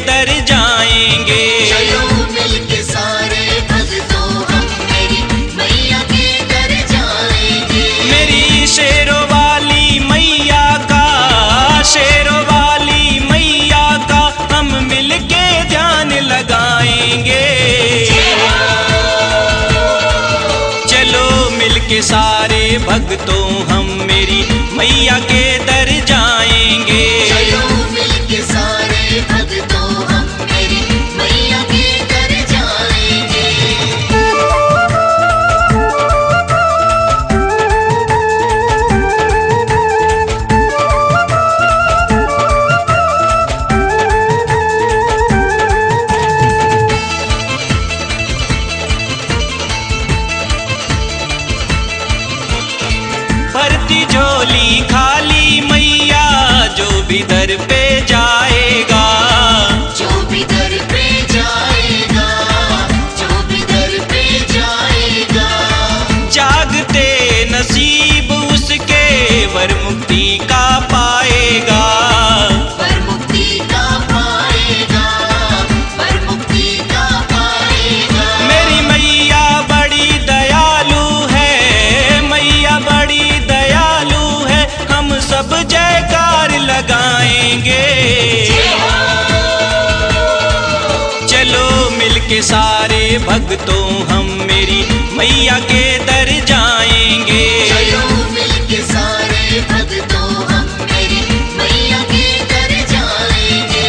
दर जाएंगे। चलो मिलके सारे भक्तों हम मेरी मैया के दर जाएंगे। मेरी शेरों वाली मैया का, शेरों वाली मैया का हम मिलके ध्यान लगाएंगे। चलो मिलके सारे भक्तों हम मेरी मैया के दर जाएंगे। चलो मिलके सारे भक्तों हम मेरी मैया के दर जाएंगे। भरती झोली खाली मैया जो भी दर पे जाएगा, जो भी दर पे जाएगा, जो भी दर पे जाएगा, जागते नसीब उसके वर मुक्ति का पाएगा। वर मुक्ति का पाएगा, वर मुक्ति का पाएगा। मेरी मैया बड़ी दयालु है, मैया बड़ी दयालु है, हम सब जयकार लगाएंगे। चलो मिलके सारे भक्तों हम मेरी मैया के दर जाएंगे। चलो मिलके सारे भक्तों हम मेरी मैया के दर जाएंगे।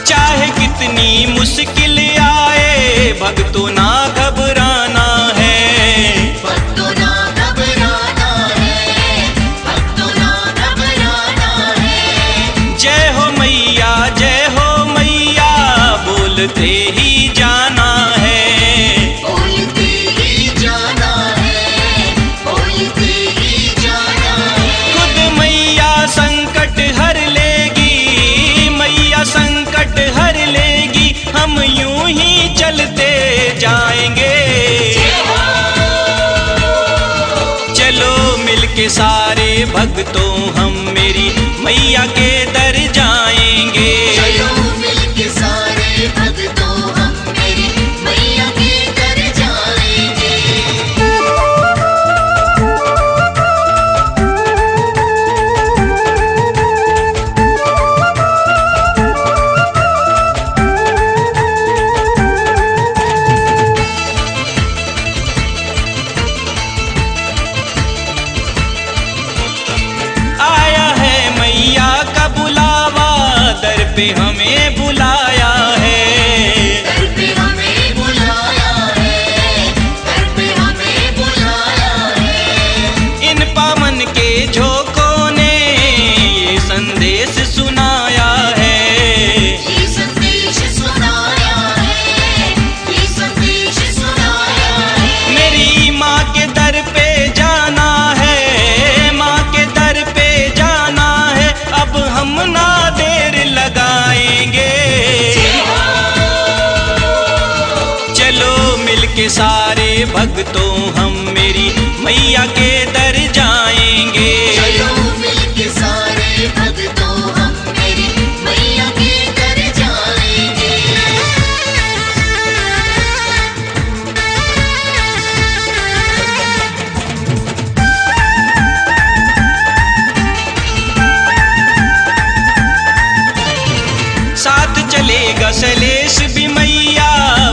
चाहे कितनी मुश्किल आए भक्तों ना घबराना है। भक्तों ना घबराना है, भक्तों ना घबराना है। जय हो मैया बोलते ही जाना है। बोलते ही जाना है, बोलते ही जाना है। खुद मैया संकट हर लेगी, मैया संकट हर लेगी, हम यूं ही चलते जाएंगे। चलो मिलके सारे भक्तों हम मेरी मैया के दर जाएंगे। चलो मिलके सारे भक्तों हम मेरी मैया के दर जाएंगे। आया है मैया का बुलावा, दर पे हमें बुलाया है। दर पे हमें बुलाया है, दर पे हमें बुलाया है। इन पावन के झोंकों ने ये संदेश सुनाया है। ये संदेश सुनाया है, ये संदेश सुनाया है। मेरी माँ के दर पे जाना है, माँ के दर पे जाना है, अब हम ना देर लगाएंगे। चलो मिलके सारे भक्तों हम मेरी मैया के दर जाएंगे। चलो मिलके सारे भक्तों हम मेरी मैया के दर जाएंगे। साथ चलेगा सलेश भी मैया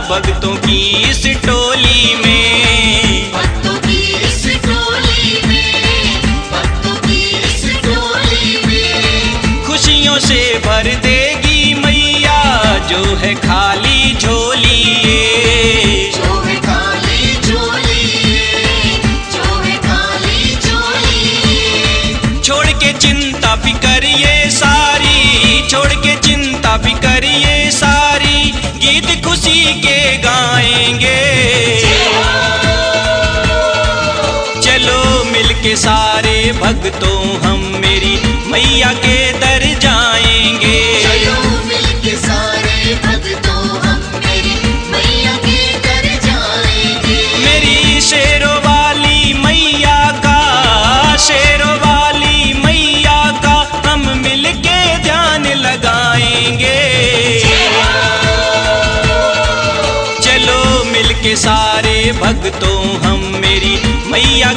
भक्तों की इस टोली में। भक्तों की इस टोली में, भक्तों की इस टोली में। खुशियों से भर देगी मैया जो है खाली झोली ये। जो है खाली झोली ये, जो है खाली झोली ये। छोड़ के चिंता फिकर ये सारी, छोड़ के चिंता फिकर ये सारी, गीत खुशी के गाएंगे। चलो मिलके सारे भक्तों हम मेरी मैया के दर जाएंगे। चलो मिलके सारे भक्तों हम मेरी के सारे भक्तों हम मेरी मैया